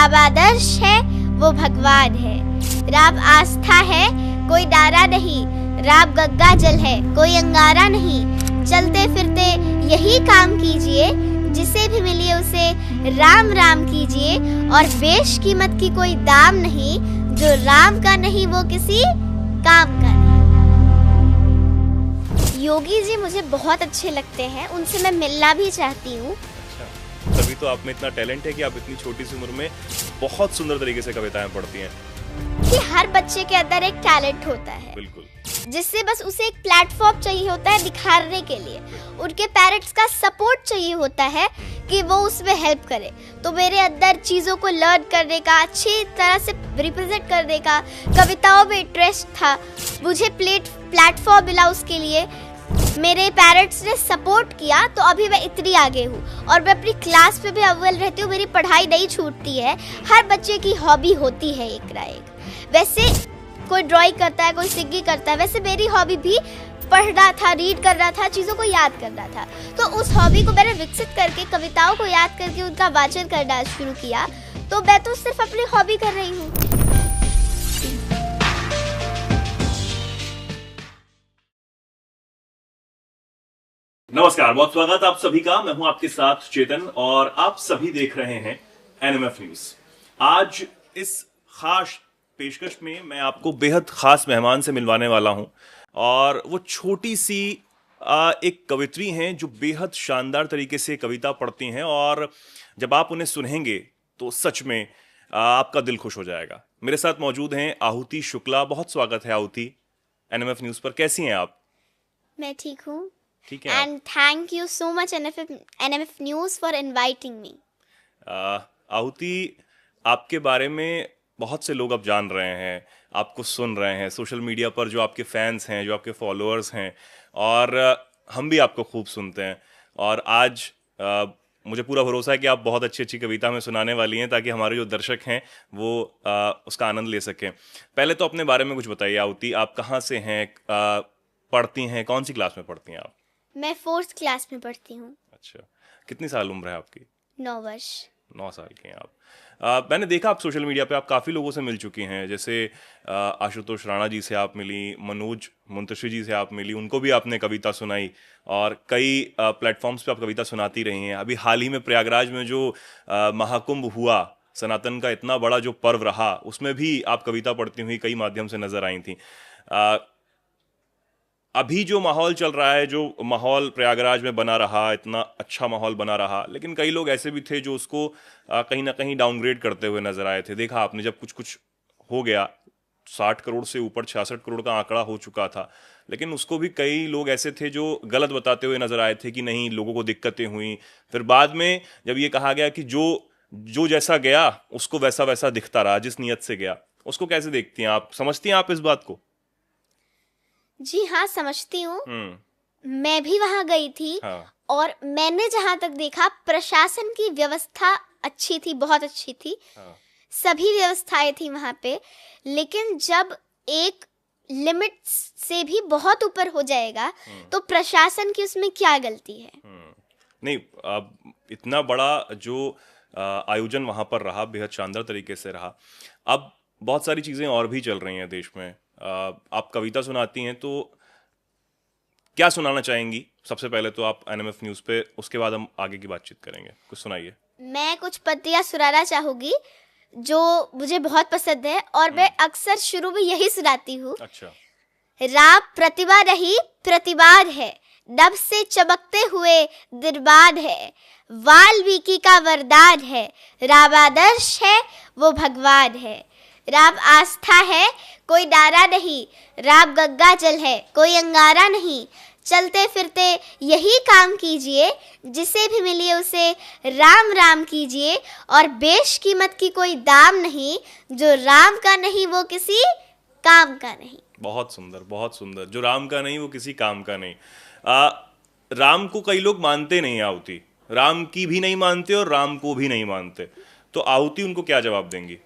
राम आदर्श है वो भगवान है। राम आस्था है कोई डारा नहीं, राम गंगा जल है कोई अंगारा नहीं। चलते फिरते यही काम कीजिए, जिसे भी मिलिए उसे राम राम कीजिए। और बेश कीमत की कोई दाम नहीं, जो राम का नहीं वो किसी काम का नहीं। योगी जी मुझे बहुत अच्छे लगते हैं, उनसे मैं मिलना भी चाहती हूँ। अच्छा, तभी तो आप में इतना टैलेंट है कि आप इतनी छोटी सी उम्र में बहुत सुंदर तरीके से कविताएं पढ़ती हैं। कि हर बच्चे के अंदर एक टैलेंट होता है, बिल्कुल, जिससे बस उसे एक प्लेटफॉर्म चाहिए होता है दिखाने के लिए। उनके पेरेंट्स का सपोर्ट चाहिए होता है कि वो उसमें हेल्प करे। तो मेरे अंदर चीज़ों को लर्न करने का, अच्छी तरह से रिप्रेजेंट करने का, कविताओं में इंटरेस्ट था। मुझे प्लेटफॉर्म मिला, उसके लिए मेरे पेरेंट्स ने सपोर्ट किया, तो अभी मैं इतनी आगे हूँ। और मैं अपनी क्लास में भी अव्वल रहती हूँ, मेरी पढ़ाई नहीं छूटती है। हर बच्चे की हॉबी होती है एक ना एक। वैसे कोई ड्राइंग करता है, कोई सिंगिंग करता है, वैसे मेरी हॉबी भी पढ़ना था, रीड करना था, चीज़ों को याद करना था। तो उस हॉबी को मैंने विकसित करके कविताओं को याद करके उनका वाचन करना शुरू किया। तो मैं तो सिर्फ अपनी हॉबी कर रही हूँ। नमस्कार, बहुत स्वागत आप सभी का। मैं हूं आपके साथ चेतन और आप सभी देख रहे हैं एनएमएफ न्यूज। आज इस खास पेशकश में मैं आपको बेहद खास मेहमान से मिलवाने वाला हूं और वो छोटी सी एक कवित्री हैं जो बेहद शानदार तरीके से कविता पढ़ती हैं और जब आप उन्हें सुनेंगे तो सच में आपका दिल खुश हो जाएगा। मेरे साथ मौजूद हैं आहुति शुक्ला। बहुत स्वागत है आहुति एनएमएफ न्यूज पर। कैसी हैं आप? मैं ठीक हूँ। ठीक है। And thank you so much NMF news for inviting me. आहुति, आपके बारे में बहुत से लोग अब जान रहे हैं, आपको सुन रहे हैं सोशल मीडिया पर, जो आपके फैंस हैं, जो आपके फॉलोअर्स हैं, और हम भी आपको खूब सुनते हैं। और आज मुझे पूरा भरोसा है कि आप बहुत अच्छी अच्छी कविता हमें सुनाने वाली हैं, ताकि हमारे जो दर्शक हैं वो उसका आनंद ले सकें। पहले तो अपने बारे में कुछ बताइए आहुति, आप कहाँ से हैं, पढ़ती हैं, कौन सी क्लास में पढ़ती हैं आप? मैं 4th क्लास में पढ़ती हूँ। अच्छा, कितनी साल उम्र है आपकी? 9 वर्ष। 9 साल के हैं आप। मैंने देखा आप सोशल मीडिया पे आप काफ़ी लोगों से मिल चुकी हैं, जैसे आशुतोष राणा जी से आप मिली, मनोज मुंतशी जी से आप मिली, उनको भी आपने कविता सुनाई और कई प्लेटफॉर्म्स पे आप कविता सुनाती रही हैं। अभी हाल ही में प्रयागराज में जो महाकुंभ हुआ, सनातन का इतना बड़ा जो पर्व रहा, उसमें भी आप कविता पढ़ती हुई कई माध्यम से नजर आई थी। अभी जो माहौल चल रहा है, जो माहौल प्रयागराज में बना रहा, इतना अच्छा माहौल बना रहा, लेकिन कई लोग ऐसे भी थे जो उसको कहीं ना कहीं डाउनग्रेड करते हुए नजर आए थे। देखा आपने, जब कुछ कुछ हो गया, 60 करोड़ से ऊपर 66 करोड़ का आंकड़ा हो चुका था, लेकिन उसको भी कई लोग ऐसे थे जो गलत बताते हुए नजर आए थे कि नहीं, लोगों को दिक्कतें हुई। फिर बाद में जब ये कहा गया कि जो जैसा गया उसको वैसा वैसा दिखता रहा, जिस नियत से गया। उसको कैसे देखती हैं आप, समझती हैं आप इस बात को? जी हाँ, समझती हूँ। मैं भी वहाँ गई थी। हाँ। और मैंने जहाँ तक देखा, प्रशासन की व्यवस्था अच्छी थी, बहुत अच्छी थी। हाँ। सभी व्यवस्थाएं थी वहाँ पे। लेकिन जब एक लिमिट से भी बहुत ऊपर हो जाएगा तो प्रशासन की उसमें क्या गलती है? नहीं, इतना बड़ा जो आयोजन वहाँ पर रहा, बेहद शानदार तरीके से रहा। अब बहुत सारी चीज़ें और भी चल रही हैं देश में। आप कविता सुनाती हैं, तो क्या सुनाना चाहेंगी? सबसे पहले तो आप एनएमएफ न्यूज़ पे, उसके बाद हम आगे की बातचीत करेंगे। कुछ सुनाइए। मैं कुछ पंक्तियाँ सुनाना चाहूँगी जो मुझे बहुत पसंद है और मैं अक्सर शुरू में यही सुनाती हूँ। अच्छा। राम प्रतिभा नहीं प्रतिबाद है, नभ से चमकते हुए निर्बाध है, वाल्मीकि का वरदान है, राम आदर्श है वो भगवान है। राम आस्था है कोई डारा नहीं, राम गंगा जल है कोई अंगारा नहीं। चलते फिरते यही काम कीजिए, जिसे भी मिलिए उसे राम राम कीजिए। और बेश कीमत की कोई दाम नहीं, जो राम का नहीं वो किसी काम का नहीं। बहुत सुंदर, बहुत सुंदर। जो राम का नहीं वो किसी काम का नहीं। राम को कई लोग मानते नहीं, आहुति राम की भी नहीं मानते और राम को भी नहीं मानते, तो आहुति उनको क्या जवाब देंगी?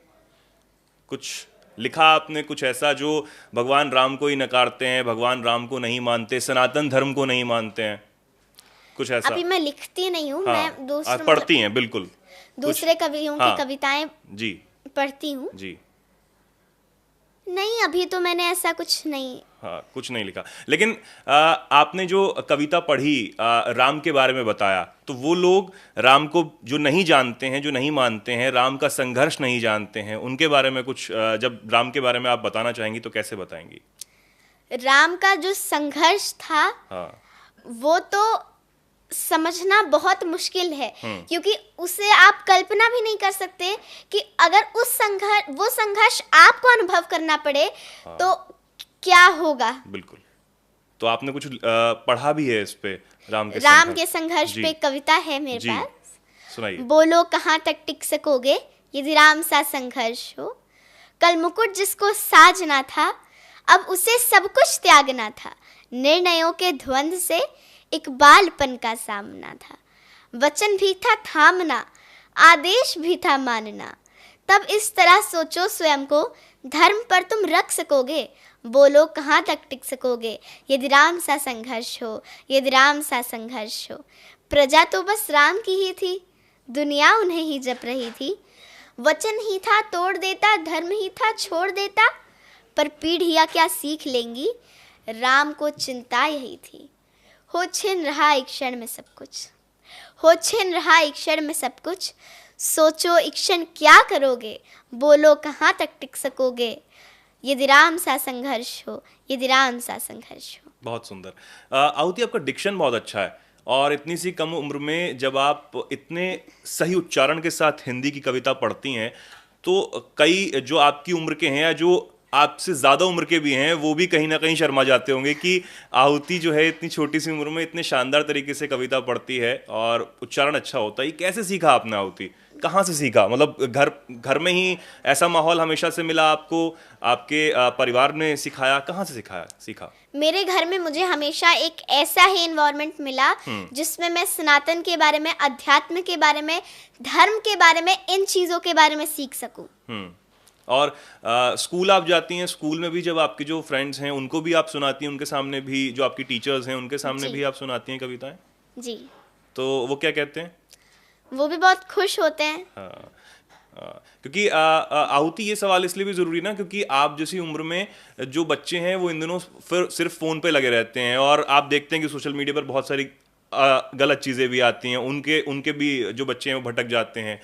कुछ लिखा आपने कुछ ऐसा जो भगवान राम को ही नकारते हैं, भगवान राम को नहीं मानते, सनातन धर्म को नहीं मानते हैं, कुछ ऐसा? अभी मैं लिखती नहीं हूँ। हाँ, मैं दूसरों आप पढ़ती हैं? बिल्कुल। दूसरे कवियों हाँ, की कविताएं जी पढ़ती हूँ। जी। नहीं, अभी तो मैंने ऐसा कुछ नहीं। हाँ, कुछ नहीं लिखा। लेकिन आपने जो कविता पढ़ी, राम के बारे में बताया, तो वो लोग राम को जो नहीं जानते हैं, जो नहीं मानते हैं, राम का संघर्ष नहीं जानते हैं, उनके बारे में कुछ जब राम के बारे में आप बताना चाहेंगी तो कैसे बताएंगी? राम का जो संघर्ष था, हाँ, वो तो समझना बहुत मुश्किल है, क्योंकि उसे आप कल्पना भी नहीं कर सकते कि अगर वो संघर्ष आपको अनुभव करना पड़े तो क्या होगा। बिल्कुल। तो आपने कुछ पढ़ा भी है इस पे, राम के संघर्ष पे कविता है मेरे पास। सुनाइए। बोलो कहाँ तक टिक सकोगे यदि राम सा संघर्ष हो, कल मुकुट जिसको साजना था, अब उसे सब कुछ त्यागना था, निर्णयों के द्वंद्व से एक बालपन का सामना था, वचन भी था थामना, आदेश भी था मानना, तब इस तरह सोचो स्वयं को, धर्म पर तुम रख सकोगे, बोलो कहाँ तक टिक सकोगे यदि राम सा संघर्ष हो, यदि राम सा संघर्ष हो। प्रजा तो बस राम की ही थी, दुनिया उन्हें ही जप रही थी, वचन ही था तोड़ देता, धर्म ही था छोड़ देता, पर पीढ़ियाँ क्या सीख लेंगी, राम को चिंता यही थी। हो छिन रहा एक क्षण में सब कुछ, हो छिन रहा एक क्षण में सब कुछ, सोचो एक क्षण क्या करोगे, बोलो कहाँ तक टिक सकोगे यदि राम सा संघर्ष हो, यदि राम सा संघर्ष हो। बहुत सुंदर। आहुति, आपका डिक्शन बहुत अच्छा है, और इतनी सी कम उम्र में जब आप इतने सही उच्चारण के साथ हिंदी की कविता पढ़ती हैं, तो कई जो आपकी उम्र के हैं या जो आपसे ज़्यादा उम्र के भी हैं, वो भी कहीं ना कहीं शर्मा जाते होंगे कि आहुति जो है इतनी छोटी सी उम्र में इतने शानदार तरीके से कविता पढ़ती है और उच्चारण अच्छा होता है। ये कैसे सीखा आपने आहुति? कहाँ से सीखा? मतलब घर में ही ऐसा माहौल हमेशा से मिला आपको, आपके परिवार ने सिखाया, कहाँ से सीखा? मेरे घर में मुझे हमेशा एक ऐसा ही एनवायरनमेंट मिला जिसमें मैं सनातन के बारे में, अध्यात्म के बारे में, धर्म के बारे में, इन चीज़ों के बारे में सीख सकूं। और स्कूल आप जाती हैं, स्कूल में भी जब आपके जो फ्रेंड्स हैं उनको भी आप सुनाती हैं, उनके सामने भी जो आपकी टीचर्स हैं उनके सामने भी आप सुनाती हैं कविताएं? जी। तो वो क्या कहते हैं? वो भी बहुत खुश होते हैं। क्योंकि आहुति, ये सवाल इसलिए भी ज़रूरी ना, क्योंकि आप जैसी उम्र में जो बच्चे हैं वो इन दिनों फिर सिर्फ फ़ोन पे लगे रहते हैं, और आप देखते हैं कि सोशल मीडिया पर बहुत सारी गलत चीज़ें भी आती हैं, उनके भी जो बच्चे हैं वो भटक जाते हैं,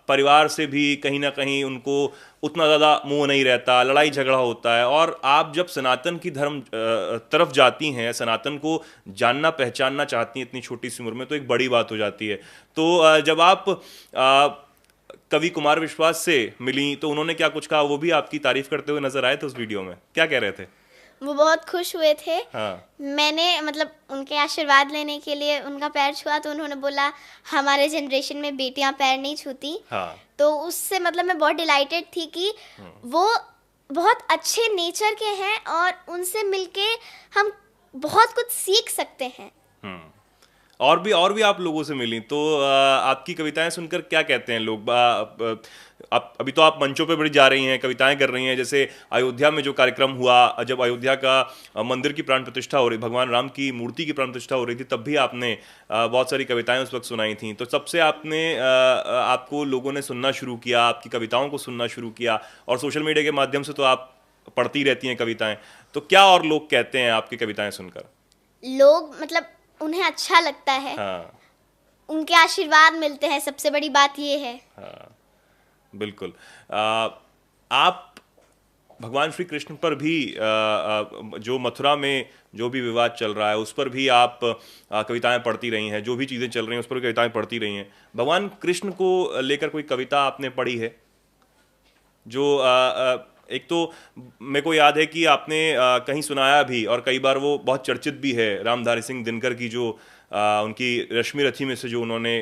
परिवार से भी कहीं ना कहीं उनको उतना ज़्यादा मोह नहीं रहता, लड़ाई झगड़ा होता है। और आप जब सनातन की धर्म तरफ जाती हैं, सनातन को जानना पहचानना चाहती हैं इतनी छोटी सी उम्र में, तो एक बड़ी बात हो जाती है। तो जब आप कवि कुमार विश्वास से मिली तो उन्होंने क्या कुछ कहा, वो भी आपकी तारीफ करते हुए नजर आए थे उस वीडियो में, क्या कह रहे थे? वो बहुत खुश हुए थे। हाँ। मैंने मतलब उनके आशीर्वाद लेने के लिए उनका पैर छुआ, तो उन्होंने बोला हमारे जनरेशन में बेटियां पैर नहीं छूती। हाँ। तो उससे मतलब मैं बहुत डिलाइटेड थी कि वो बहुत अच्छे नेचर के हैं और उनसे मिलके हम बहुत कुछ सीख सकते हैं। और भी आप लोगों से मिली तो आपकी कविताएं सुनकर क्या कहते हैं लोग? अभी तो आप मंचों पे बड़ी जा रही हैं, कविताएं कर रही हैं, जैसे अयोध्या में जो कार्यक्रम हुआ, जब अयोध्या का मंदिर की प्राण प्रतिष्ठा हो रही, भगवान राम की मूर्ति की प्राण प्रतिष्ठा हो रही थी, तब भी आपने बहुत सारी कविताएं उस वक्त सुनाई थी। तो सबसे आपको लोगों ने सुनना शुरू किया, आपकी कविताओं को सुनना शुरू किया, और सोशल मीडिया के माध्यम से तो आप पढ़ती रहती हैं कविताएं, तो क्या और लोग कहते हैं आपकी कविताएं सुनकर? लोग मतलब उन्हें अच्छा लगता है। हाँ। उनके आशीर्वाद मिलते हैं, सबसे बड़ी बात ये है। हाँ, बिल्कुल। आप भगवान श्री कृष्ण पर भी जो मथुरा में जो भी विवाद चल रहा है उस पर भी आप कविताएं पढ़ती रही हैं, जो भी चीज़ें चल रही हैं उस पर कविताएं पढ़ती रही हैं। भगवान कृष्ण को लेकर कोई कविता आपने पढ़ी है जो एक तो मेरे को याद है कि आपने कहीं सुनाया भी, और कई बार वो बहुत चर्चित भी है, रामधारी सिंह दिनकर की जो उनकी रश्मि रथी में से जो उन्होंने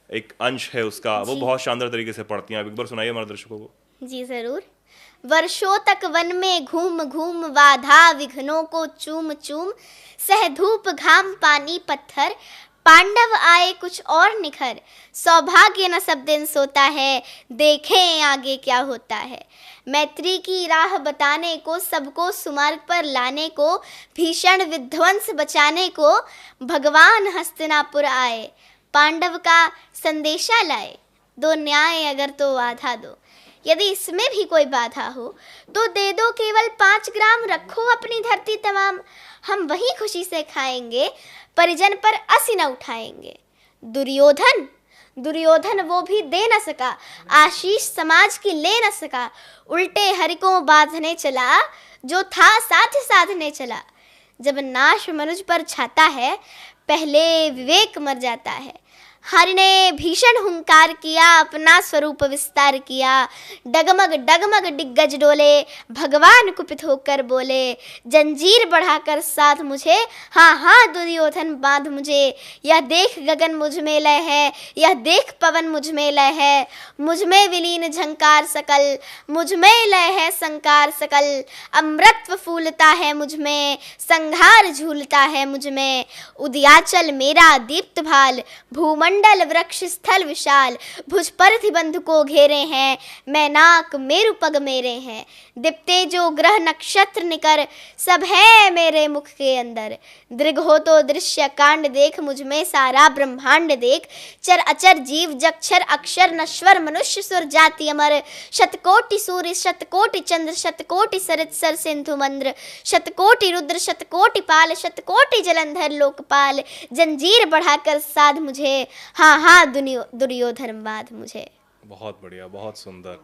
एक अंश है उसका, वो बहुत शानदार तरीके से पढ़ती हैं। आप एक बार सुनाइए हमारे दर्शकों को। जी जरूर। वर्षों तक वन में घूम घूम बाधा विघ्नों को चूम चूम, सह धूप घाम पानी पत्थर, पांडव आए कुछ और निखर, सौभाग्य न सब दिन सोता है, देखें आगे क्या होता है। मैत्री की राह बताने को, सबको सुमार्ग पर लाने को, भीषण विध्वंस बचाने को, भगवान हस्तिनापुर आए, पांडव का संदेशा लाए, दो न्याय अगर तो आधा दो। यदि इसमें भी कोई बाधा हो तो दे दो केवल 5 ग्राम, रखो अपनी धरती तमाम। हम वही खुशी से खाएंगे, परिजन पर असी न उठाएंगे। दुर्योधन दुर्योधन वो भी दे न सका, आशीष समाज की ले न सका। उल्टे हरिकों बांधने चला, जो था साथ साधने चला। जब नाश मनुज पर छाता है, पहले विवेक मर जाता है। हरि ने भीषण हुंकार किया, अपना स्वरूप विस्तार किया। डगमग डगमग दिग्गज डोले, भगवान कुपित होकर बोले। जंजीर बढ़ाकर साध मुझे, हाँ हाँ दुर्योधन बांध मुझे। यह देख गगन मुझ में लय है, यह देख पवन मुझ में लय है। मुझ में विलीन झंकार सकल, मुझ में लय है संकार सकल। अमृतत्व फूलता है मुझ में, संहार झूलता है मुझ में। उदयाचल मेरा दीप्त भाल, भूमंडल वृक्ष स्थल विशाल। भुज पर बंधु को घेरे हैं, मैनाक मेरु पग मेरे हैं। दिप्ते जो ग्रह नक्षत्र निकर, सब है मेरे मुख के अंदर। दृग हो तो दृश्य कांड देख, मुझ में सारा ब्रह्मांड देख। चर अचर जीव जक्षर अक्षर, नश्वर मनुष्य सुर जाति अमर। शतकोटि सूर्य शतकोटि चंद्र, शतकोटि सरित सर सिंधु मंद्र। शतकोटि रुद्र शतकोटि पाल, शतकोटि जलंधर लोकपाल। जंजीर बढ़ाकर साध मुझे, हाँ हाँ दुर्योधन बांध मुझे। बहुत बढ़िया, बहुत सुंदर।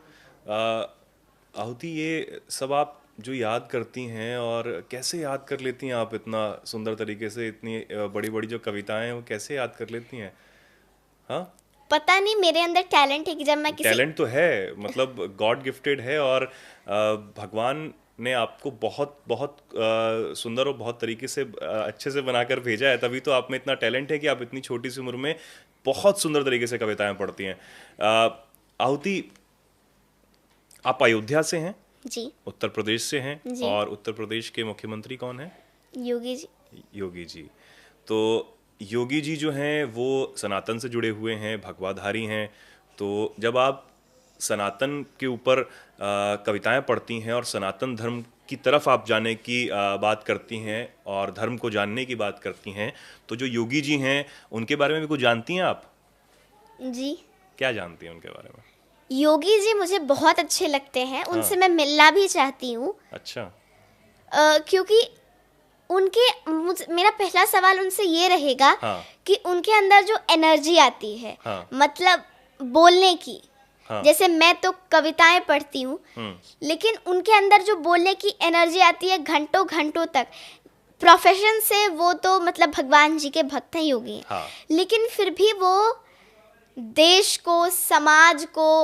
आहुति, ये सब आप जो याद करती हैं और कैसे याद कर लेती हैं आप इतना सुंदर तरीके से? इतनी बड़ी बड़ी जो कविताएं हैं वो कैसे याद कर लेती हैं? हाँ, पता नहीं, मेरे अंदर टैलेंट है कि जब मैं किसी टैलेंट तो है, मतलब गॉड गिफ्टेड है। और भगवान ने आपको बहुत बहुत सुंदर और बहुत तरीके से अच्छे से बनाकर भेजा है, तभी तो आप में इतना टैलेंट है कि आप इतनी छोटी सी उम्र में बहुत सुंदर तरीके से कविताएं पढ़ती हैं। आहुति, आप अयोध्या से हैं? जी। उत्तर प्रदेश से हैं। जी। और उत्तर प्रदेश के मुख्यमंत्री कौन है? योगी जी। योगी जी। तो योगी जी जो हैं वो सनातन से जुड़े हुए हैं, भगवाधारी हैं। तो जब आप सनातन के ऊपर कविताएं पढ़ती हैं और सनातन धर्म की तरफ आप जाने की बात करती हैं और धर्म को जानने की बात करती हैं, तो जो योगी जी हैं उनके बारे में भी कुछ जानती हैं आप? जी। क्या जानती हैं उनके बारे में? योगी जी मुझे बहुत अच्छे लगते हैं, उनसे मैं मिलना भी चाहती हूँ। अच्छा। क्योंकि मेरा पहला सवाल उनसे ये रहेगा कि उनके अंदर जो एनर्जी आती है, मतलब बोलने की, जैसे मैं तो कविताएं पढ़ती हूँ, लेकिन उनके अंदर जो बोलने की एनर्जी आती है घंटों घंटों तक। प्रोफेशन से वो तो मतलब भगवान जी के भक्त हैं योगी, लेकिन फिर भी वो देश को, समाज को,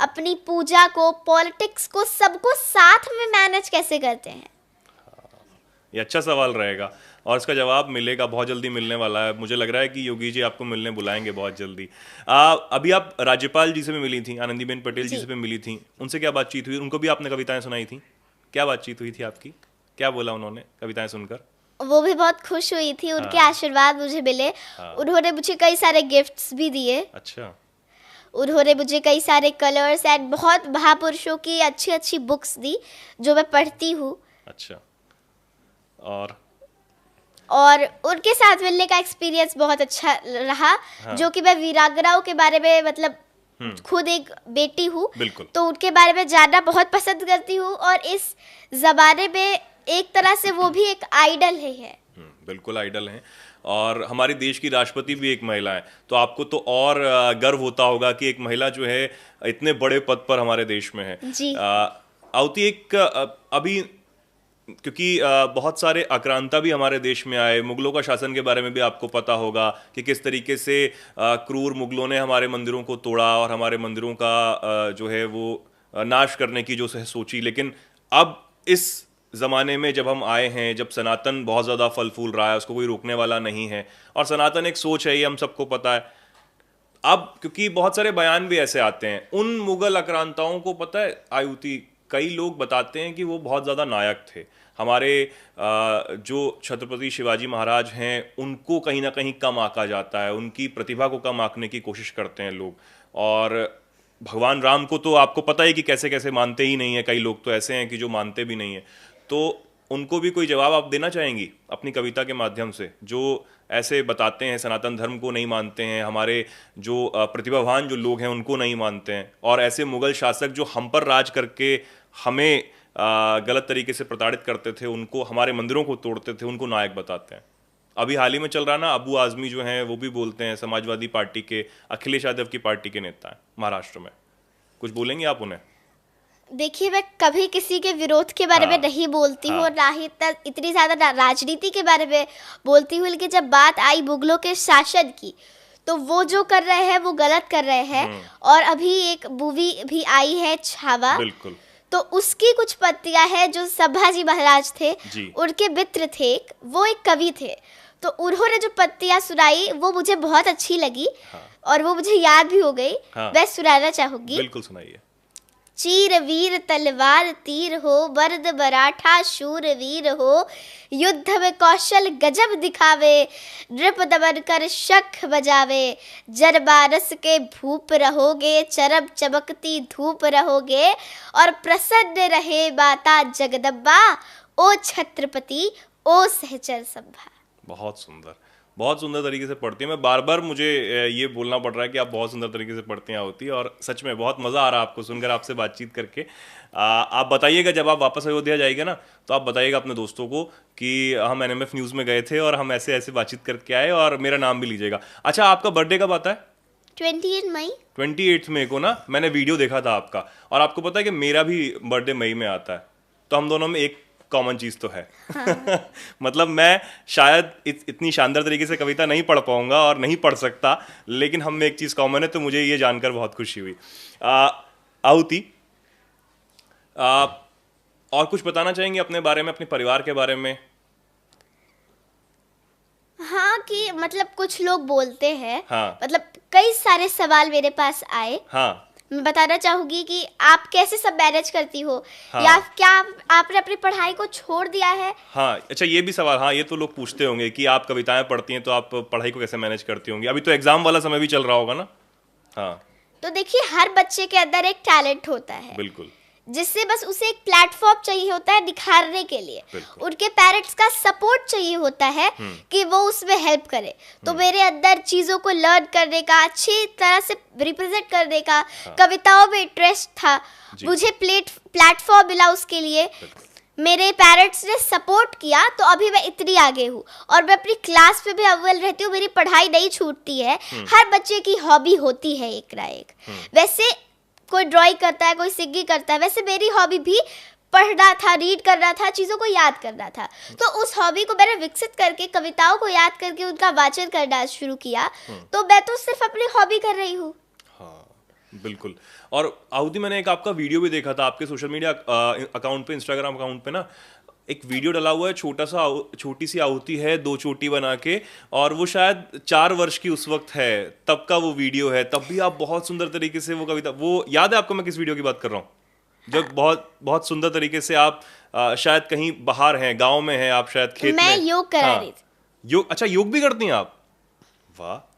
अपनी पूजा को, पॉलिटिक्स को, सबको साथ में मैनेज कैसे करते हैं? ये अच्छा सवाल रहेगा और इसका जवाब मिलेगा, बहुत जल्दी मिलने वाला है। मुझे लग रहा है कि योगी जी आपको मिलने बुलाएंगे बहुत जल्दी। अभी आप राज्यपाल जी से भी मिली थी, आनंदीबेन पटेल जी से भी मिली थी, उनसे क्या बातचीत हुई? उनको भी आपने कविताएं सुनाई थी? क्या बातचीत हुई थी आपकी? क्या बोला उन्होंने कविताएं सुनकर? वो भी बहुत खुश हुई थी, उनके आशीर्वाद मुझे मिले। उन्होंने मुझे कई सारे गिफ्ट्स भी दिए। अच्छा। उन्होंने मुझे कई सारे कलर्स एंड बहुत महापुरुषों की अच्छी अच्छी बुक्स दी जो मैं पढ़ती हूँ। अच्छा। और उनके साथ मिलने का एक्सपीरियंस बहुत अच्छा रहा। जो कि मैं वीरांगनाओं के बारे में, मतलब खुद एक बेटी हूँ, तो उनके बारे में जानना बहुत पसंद करती हूँ। और इस जमाने में एक तरह से वो भी एक आइडल है। बिल्कुल आइडल हैं। और हमारे देश की राष्ट्रपति भी एक महिला है, तो आपको तो और गर्व होता होगा कि एक महिला जो है इतने बड़े पद पर हमारे देश में है। जी। आहुति, एक अभी क्योंकि बहुत सारे आक्रांता भी हमारे देश में आए, मुगलों का शासन के बारे में भी आपको पता होगा कि किस तरीके से क्रूर मुगलों ने हमारे मंदिरों को तोड़ा और हमारे मंदिरों का जो है वो नाश करने की जो सोची। लेकिन अब इस ज़माने में जब हम आए हैं, जब सनातन बहुत ज़्यादा फल फूल रहा है, उसको कोई रोकने वाला नहीं है, और सनातन एक सोच है, ये हम सबको पता है। अब क्योंकि बहुत सारे बयान भी ऐसे आते हैं, उन मुगल आक्रांताओं को पता है आयुति, कई लोग बताते हैं कि वो बहुत ज़्यादा नायक थे। हमारे जो छत्रपति शिवाजी महाराज हैं उनको कहीं ना कहीं कम आंका जाता है, उनकी प्रतिभा को कम आंकने की कोशिश करते हैं लोग। और भगवान राम को तो आपको पता है कि कैसे कैसे मानते ही नहीं है, कई लोग तो ऐसे हैं कि जो मानते भी नहीं है। तो उनको भी कोई जवाब आप देना चाहेंगी अपनी कविता के माध्यम से, जो ऐसे बताते हैं सनातन धर्म को नहीं मानते हैं, हमारे जो प्रतिभावान जो लोग हैं उनको नहीं मानते हैं, और ऐसे मुगल शासक जो हम पर राज करके हमें गलत तरीके से प्रताड़ित करते थे, उनको, हमारे मंदिरों को तोड़ते थे, उनको नायक बताते हैं। अभी हाल ही में चल रहा ना, अबू आजमी जो हैं वो भी बोलते हैं, समाजवादी पार्टी के, अखिलेश यादव की पार्टी के नेता हैं महाराष्ट्र में। कुछ बोलेंगे आप उन्हें? देखिए, मैं कभी किसी के विरोध के बारे में नहीं बोलती हूँ, और ना ही इतनी ज़्यादा राजनीति के बारे में बोलती हूँ, लेकिन जब बात आई मुगलों के शासन की, तो वो जो कर रहे हैं वो गलत कर रहे हैं। और अभी एक मूवी भी आई है छावा, बिल्कुल, तो उसकी कुछ पत्तियां हैं जो संभाजी महाराज थे, उनके मित्र थे, वो एक कवि थे, तो उन्होंने जो पत्तियां सुनाई वो मुझे बहुत अच्छी लगी। और वो मुझे याद भी हो गई। मैं सुनाना चाहूंगी। बिल्कुल सुनाइए। चीर वीर तलवार तीर हो, बर्द बराठा शूर वीर हो, युद्ध में कौशल गजब दिखावे, नृप दमन कर शंख बजावे, जरबारस के भूप रहोगे, चरब चमकती धूप रहोगे, और प्रसन्न रहे माता जगदम्बा, ओ छत्रपति ओ सहचर संभा। बहुत सुंदर, बहुत सुंदर तरीके से पढ़ती हैं। मैं बार बार मुझे ये बोलना पड़ रहा है कि आप बहुत सुंदर तरीके से पढ़ती हैं आहुति, और सच में बहुत मज़ा आ रहा है आपको सुनकर, आपसे बातचीत करके। आप बताइएगा जब आप वापस अयोध्या जाइएगा ना, तो आप बताइएगा अपने दोस्तों को कि हम एनएमएफ न्यूज़ में गए थे और हम ऐसे ऐसे बातचीत करके आए, और मेरा नाम भी लीजिएगा। अच्छा, आपका बर्थडे कब आता है? 28 मई। 28 मई को ना, मैंने वीडियो देखा था आपका, और आपको पता है कि मेरा भी बर्थडे मई में आता है, तो हम दोनों में एक कॉमन चीज तो है। हाँ। मतलब मैं शायद इतनी शानदार तरीके से कविता नहीं पढ़ पाऊंगा और नहीं पढ़ सकता, लेकिन हम में एक चीज कॉमन है, तो मुझे ये जानकर बहुत खुशी हुई। आहुति, और कुछ बताना चाहेंगे अपने बारे में, अपने परिवार के बारे में? हाँ, कि मतलब कुछ लोग बोलते हैं, हाँ। मतलब कई सारे सवाल मेरे पास आए। हाँ। मैं बताना चाहूंगी कि आप कैसे सब मैनेज करती हो। हाँ। या क्या आपने अपनी पढ़ाई को छोड़ दिया है? हाँ, अच्छा, ये भी सवाल, हाँ, ये तो लोग पूछते होंगे कि आप कविताएं पढ़ती हैं तो आप पढ़ाई को कैसे मैनेज करती होंगी। अभी तो एग्जाम वाला समय भी चल रहा होगा ना। हाँ, तो देखिए, हर बच्चे के अंदर एक टैलेंट होता है, बिल्कुल, जिससे बस उसे एक प्लेटफॉर्म चाहिए होता है दिखाने के लिए। उनके पेरेंट्स का सपोर्ट चाहिए होता है कि वो उसमें हेल्प करे। तो मेरे अंदर चीज़ों को लर्न करने का, अच्छी तरह से रिप्रेजेंट करने का, कविताओं में इंटरेस्ट था, मुझे प्लेटफॉर्म मिला उसके लिए। मेरे पेरेंट्स ने सपोर्ट किया, तो अभी मैं इतनी आगे हूँ, और मैं अपनी क्लास में भी अव्वल रहती हूँ। मेरी पढ़ाई नहीं छूटती है। हर बच्चे की हॉबी होती है एक ना एक। वैसे कोई ड्राइंग करता है, कोई सिंगिंग करता है, वैसे मेरी हॉबी भी पढ़ना था, रीड करना था, चीज़ों को याद करना था। तो उस हॉबी को मैंने विकसित करके, कविताओं को याद करके उनका वाचन करना शुरू किया। तो मैं तो सिर्फ अपनी हॉबी कर रही हूँ। हाँ, बिल्कुल। और आहुति, मैंने एक आपका वीडियो भी देखा था आपके सोशल मीडिया अकाउंट पे, इंस्टाग्राम अकाउंट पे ना, एक वीडियो डला हुआ है, छोटी सी आहुति है 2 चोटी बना के, और वो शायद 4 वर्ष की उस वक्त है, तब का वो वीडियो है। तब भी आप बहुत सुंदर तरीके से वो कविता, वो याद है आपको मैं किस वीडियो की बात कर रहा हूँ? जब बहुत बहुत सुंदर तरीके से आप शायद कहीं बाहर हैं, गांव में हैं आप, शायद खेत में। मैं योग करा रही थी। योग? अच्छा, योग भी करती हैं आप? वाह।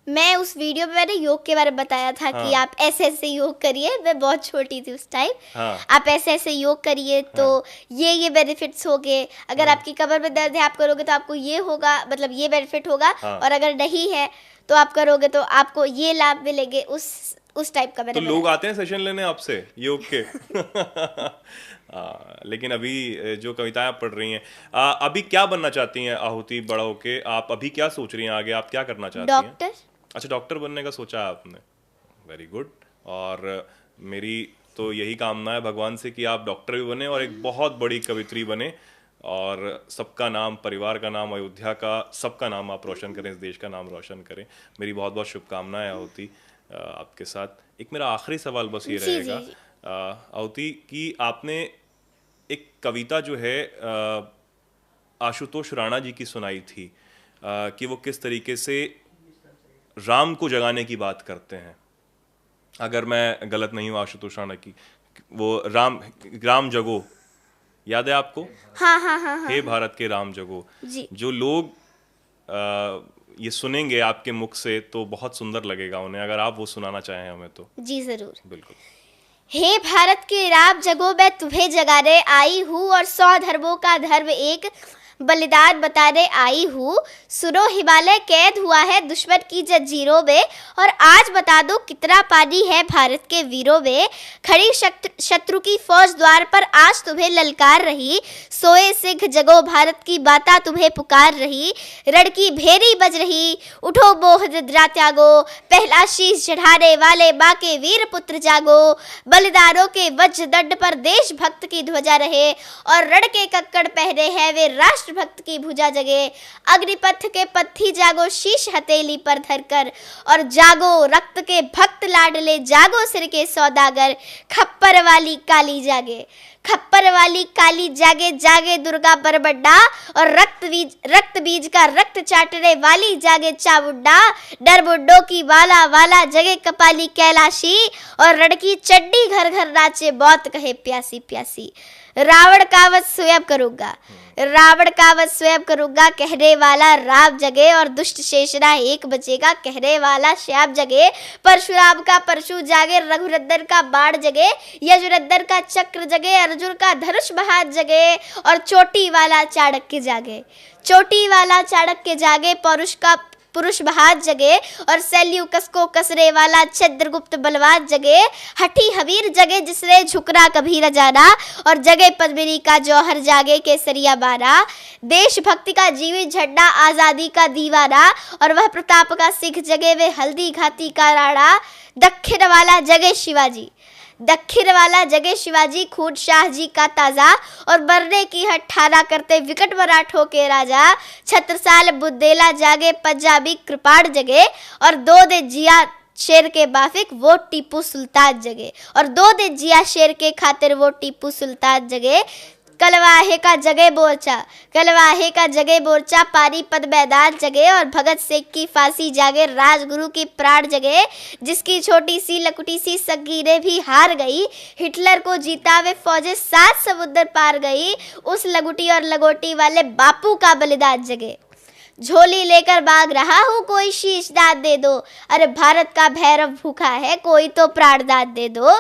मैं उस वीडियो में मैंने योग के बारे में बताया था कि आप ऐसे ऐसे योग करिए। मैं बहुत छोटी थी उस टाइम। आप ऐसे ऐसे योग करिए तो ये बेनिफिट्स होंगे। अगर आपकी कमर में दर्द है, आप करोगे तो आपको ये होगा, मतलब ये बेनिफिट होगा। और अगर नहीं है तो आप करोगे तो आपको ये लाभ मिलेंगे। उस टाइप का। तो लोग आते हैं सेशन लेने आपसे योग के? लेकिन अभी जो कविताएं आप पढ़ रही हैं, अभी क्या बनना चाहती हैं आहुति बड़ा होके? आप अभी क्या सोच रही हैं आगे, आप क्या करना चाहती हैं? डॉक्टर। अच्छा, डॉक्टर बनने का सोचा है आपने? Very good. और मेरी तो यही कामना है भगवान से कि आप डॉक्टर भी बने और एक बहुत बड़ी कवित्री बने, और सबका नाम, परिवार का नाम, अयोध्या का, सबका नाम आप रोशन करें, इस देश का नाम रोशन करें। मेरी बहुत बहुत शुभकामनाएं आहुति आपके साथ। एक मेरा आखिरी सवाल बस ये रहेगा आहुति, कि आपने एक कविता जो है आशुतोष राणा जी की सुनाई थी, कि वो किस तरीके से राम को जगाने की बात करते हैं। अगर मैं गलत नहीं हूँ, आशुतोष राणा की वो राम जगो, याद है आपको? हाँ। हे भारत के राम जगो जी। जो लोग ये सुनेंगे आपके मुख से तो बहुत सुंदर लगेगा उन्हें, अगर आप वो सुनाना चाहें हमें तो। जी जरूर। बिल्कुल। हे भारत के राब जगो मैं तुम्हें जगाने आई हूँ, और 100 धर्मों का धर्म एक बलिदान बताने आई हूँ। सुनो हिमालय कैद हुआ है दुश्मन की जंजीरों में, और आज बता दो कितना पानी है भारत के वीरों में। खड़ी शत्रु की फौज द्वार पर आज तुम्हें ललकार रही, सोए सिंह जगो भारत की बाता तुम्हें पुकार रही। रण की भेरी बज रही, उठो मोह निद्रा त्यागो, पहला शीश चढ़ाने वाले माँ के वीर पुत्र जागो। बलिदानों के वज्र दंड पर देशभक्त की ध्वजा रहे, और रण के कक्कड़ पहने हैं वे राष्ट्र भक्त की भुजा जगे। अग्निपथ के पत्थी जागो शीश हथेली पर धरकर, और जागो रक्त के भक्त लाडले, जागो सिर के सौदागर। खप्पर वाली काली जागे, खप्पर वाली काली जागे, जागे दुर्गा बरबड्डा, और रक्त बीज का रक्त चाटने वाली जागे चामुंडा। डर मुंडों की वाला वाला जगे कपाली कैलाशी, और रण की चड्डी घर घर नाचे मौत कहे प्यासी प्यासी। रावण का वध स्वयं करूंगा, रावण का वध स्वयं करूंगा कहने वाला राम जगे, और दुष्ट शेषना एक बचेगा कहने वाला श्याम जगे। परशुराम का परशु जागे, रघुनंदन का बाण जगे, यजुनंदन का चक्र जगे, अर्जुन का धनुष महान जगे, और चोटी वाला चाणक्य जागे, चोटी वाला चाणक्य जागे। पौरुष का पुरुष महान जगे, और सैल्यूकस को कसने वाला चंद्रगुप्त बलवान जगे। हठी हवीर जगे जिसने झुकना कभी न जाना, और जगे पद्मिनी का जौहर जागे केसरिया बारा। देशभक्ति का जीवित झंडा आजादी का दीवाना, और वह प्रताप का सिख जगे वे हल्दी घाटी का राणा। दक्षिण वाला जगे शिवाजी, दक्षिण वाला जगे शिवाजी, खून शाह जी का ताजा, और मरने की हट ठाना करते विकट मराठों के राजा। छत्रसाल बुंदेला जागे, पंजाबी कृपाण जगे, और 2 दिन जिया शेर के बाफिक वो टीपू सुल्तान जगे, और 2 दिन जिया शेर के खातिर वो टीपू सुल्तान जगे। कलवाहे का जगे बोरचा, कलवाहे का जगे बोरचा, पानीपत मैदान जगे, और भगत सिंह की फांसी जागे, राजगुरु की प्राण जगे। जिसकी छोटी सी लकुटी सी संगीनें भी हार गई, हिटलर को जीता वे फौजें 7 समुद्र पार गई। उस लगुटी और लगोटी वाले बापू का बलिदान जगे। झोली लेकर भाग रहा हूँ कोई शीश दान दे दो, अरे भारत का भैरव भूखा है कोई तो प्राण दान दे दो।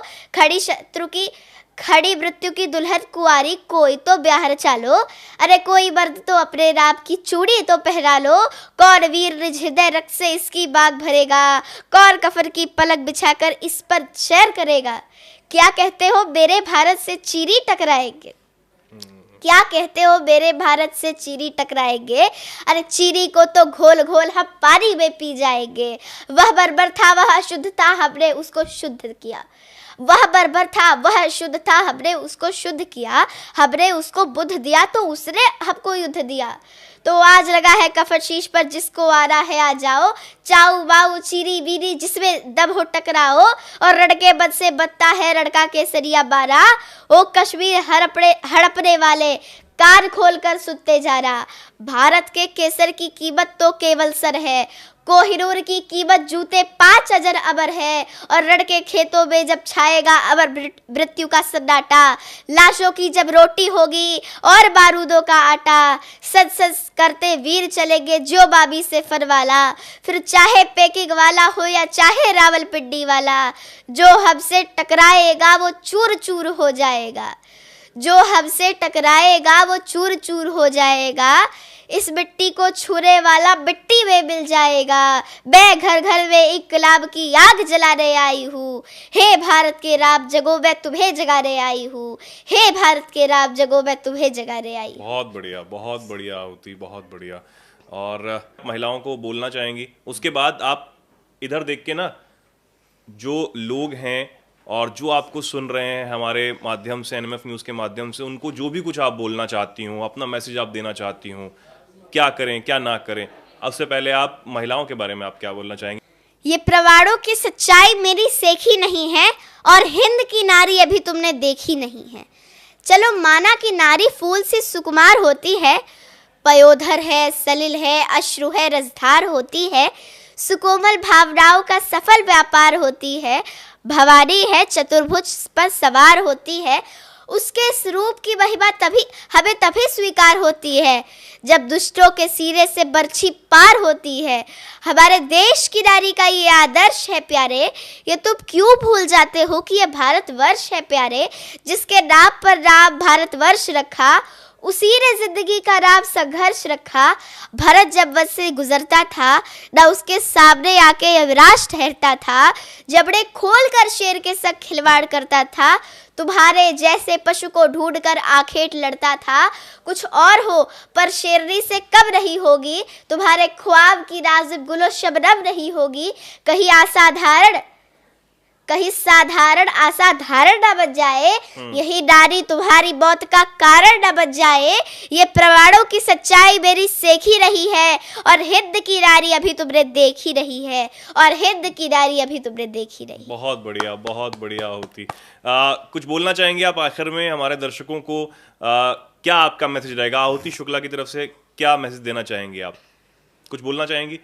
खड़ी मृत्यु की दुल्हन कुंवारी कोई तो ब्याह चालो, अरे कोई मर्द तो अपने राम की चूड़ी तो पहना लो। कौन वीर निज हृदय रक्त से इसकी बाग भरेगा, कौन कफन की पलक बिछाकर इस पर शैर करेगा। क्या कहते हो मेरे भारत से चीरी टकराएंगे, क्या कहते हो मेरे भारत से चीरी टकराएंगे, अरे चीरी को तो घोल घोल हम पानी में पी जाएंगे। वह बर्बर था वह शुद्ध था हमने उसको शुद्ध किया, वह बर्बर था वह शुद्ध था हमने उसको शुद्ध किया। हमने उसको बुद्ध दिया तो उसने हमको युद्ध दिया। तो आज लगा है कफन शीश पर जिसको आना है आ जाओ। चाऊ बाऊ चीरी बीरी जिसमें दम हो टकराओ, और रणके बद से बदता है रणका केसरिया बारा। ओ कश्मीर हड़पने वाले कान खोलकर सुनते जा रहा, भारत के केसर की कीमत तो केवल सर है, कोहिनूर की कीमत जूते 5,000 अबर है। और रण के खेतों में जब छाएगा अबर मृत्यु का सन्नाटा, लाशों की जब रोटी होगी और बारूदों का आटा, सज सज करते वीर चलेंगे जो बाबी से फरवाला। फिर चाहे पैकिंग वाला हो या चाहे रावलपिंडी वाला, जो हमसे टकराएगा वो चूर चूर हो जाएगा, जो हमसे टकराएगा वो चूर चूर हो जाएगा। इस मिट्टी को छूने वाला मिट्टी में मिल जाएगा। मैं घर घर में इनकलाब की आग जलाने आई हूँ, हे भारत के राम जगो मैं तुम्हें जगाने आई हूँ, हे भारत के राम जगो मैं तुम्हें जगाने आई। बहुत बढ़िया होती, बहुत बढ़िया। और महिलाओं को बोलना चाहेंगी, उसके बाद आप इधर देख के ना जो लोग हैं और जो आपको सुन रहे हैं हमारे माध्यम से, एनएमएफ न्यूज़ के माध्यम से, उनको जो भी कुछ आप बोलना चाहती हूँ, अपना मैसेज आप देना चाहती हूँ, क्या करें क्या ना करें। अब से पहले आप महिलाओं के बारे में आप क्या बोलना चाहेंगे? ये प्रवाड़ों की सच्चाई मेरी सेखी नहीं है, और हिंद की नारी अभी तुमने देखी नहीं है। चलो माना कि नारी फूल सी सुकुमार होती है, पयोधर है, सलिल है, अश्रु है, रसधार होती है, सुकोमल भावनाओं का सफल व्यापार होती है, भवानी है, चतुर्भुज पर सवार होती है, उसके इस रूप की महिमा हमें तभी स्वीकार होती है जब दुष्टों के सिरे से बरछी पार होती है। हमारे देश की नारी का ये आदर्श है प्यारे, ये तुम क्यों भूल जाते हो कि ये भारतवर्ष है प्यारे, जिसके नाम पर नाम भारतवर्ष रखा, उसी ने जिंदगी का नाम संघर्ष रखा। भरत जब वध से गुजरता था, ना उसके सामने आके यमराज ठहरता था, जबड़े खोल कर शेर के संग खिलवाड़ करता था, तुम्हारे जैसे पशु को ढूंढकर आखेट लड़ता था। कुछ और हो पर शेरनी से कम नहीं होगी, तुम्हारे ख्वाब की नाजुक गुलो शबनम नहीं होगी। कहीं साधारण असाधारण न बन जाए, यही नारी तुम्हारी मौत का कारण न बन जाए। ये प्रमाणों की सच्चाई मेरी सेखी रही है, और हिंद की नारी अभी तुमने देखी नहीं है, और हिंद की नारी अभी तुमने देखी नहीं। बहुत बढ़िया होती। कुछ बोलना चाहेंगे आप आखिर में हमारे दर्शकों को? क्या आपका मैसेज रहेगा आहुति शुक्ला की तरफ से? क्या मैसेज देना चाहेंगे आप? कुछ बोलना चाहेंगी?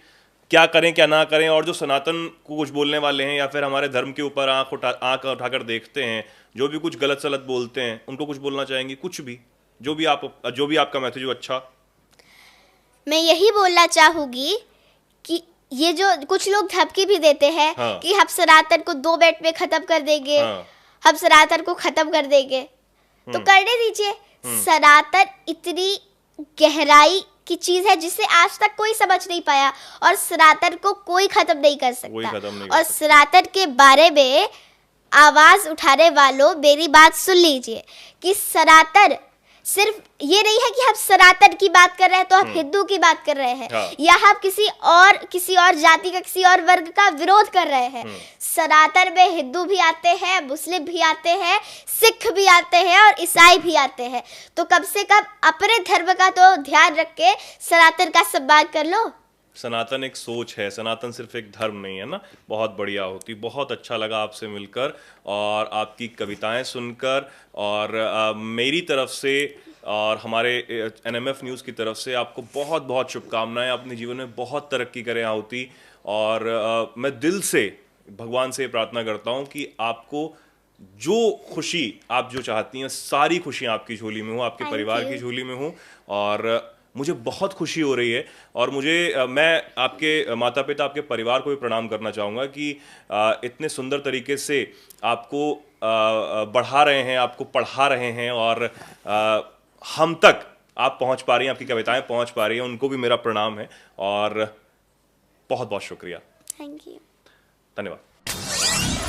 क्या करें क्या ना करें? और जो सनातन को कुछ बोलने वाले हैं या फिर हमारे धर्म के ऊपर आंख उठाकर देखते हैं, जो भी कुछ गलत सलत बोलते हैं, उनको कुछ बोलना चाहेंगी? कुछ भी जो भी आपका मैसेज हो। अच्छा, मैं यही बोलना चाहूंगी कि ये जो कुछ लोग धमकी भी देते हैं, हाँ, कि हम सनातन को 2 मिनट में खत्म कर देंगे, हाँ, हम सनातन को खत्म कर देंगे, तो करने दीजिए। सनातन इतनी गहराई की चीज है जिसे आज तक कोई समझ नहीं पाया, और सनातन को कोई खत्म नहीं कर सकता। और सनातन के बारे में आवाज उठाने वालों, मेरी बात सुन लीजिए कि सनातन सिर्फ ये नहीं है कि हम सनातन की बात कर रहे हैं तो हम हिंदू की बात कर रहे हैं, हाँ, या हम किसी और जाति का, किसी और वर्ग का विरोध कर रहे हैं। सनातन में हिंदू भी आते हैं, मुस्लिम भी आते हैं, सिख भी आते हैं और ईसाई भी आते हैं। तो कम से कम अपने धर्म का तो ध्यान रख के सनातन का सम्मान कर लो। सनातन एक सोच है, सनातन सिर्फ एक धर्म नहीं है ना। बहुत बढ़िया होती। बहुत अच्छा लगा आपसे मिलकर और आपकी कविताएं सुनकर, और मेरी तरफ से और हमारे एनएमएफ न्यूज़ की तरफ से आपको बहुत बहुत शुभकामनाएं। अपने जीवन में बहुत तरक्की करें आहुति, और मैं दिल से भगवान से प्रार्थना करता हूं कि आपको जो खुशी आप जो चाहती हैं, सारी खुशियां आपकी झोली में हो, आपके परिवार की झोली में हो। और मुझे बहुत खुशी हो रही है, और मैं आपके माता पिता, आपके परिवार को भी प्रणाम करना चाहूँगा कि इतने सुंदर तरीके से आपको बढ़ा रहे हैं, आपको पढ़ा रहे हैं, और हम तक आप पहुँच पा रही हैं, आपकी कविताएं पहुँच पा रही हैं। उनको भी मेरा प्रणाम है, और बहुत बहुत शुक्रिया। Thank you. धन्यवाद।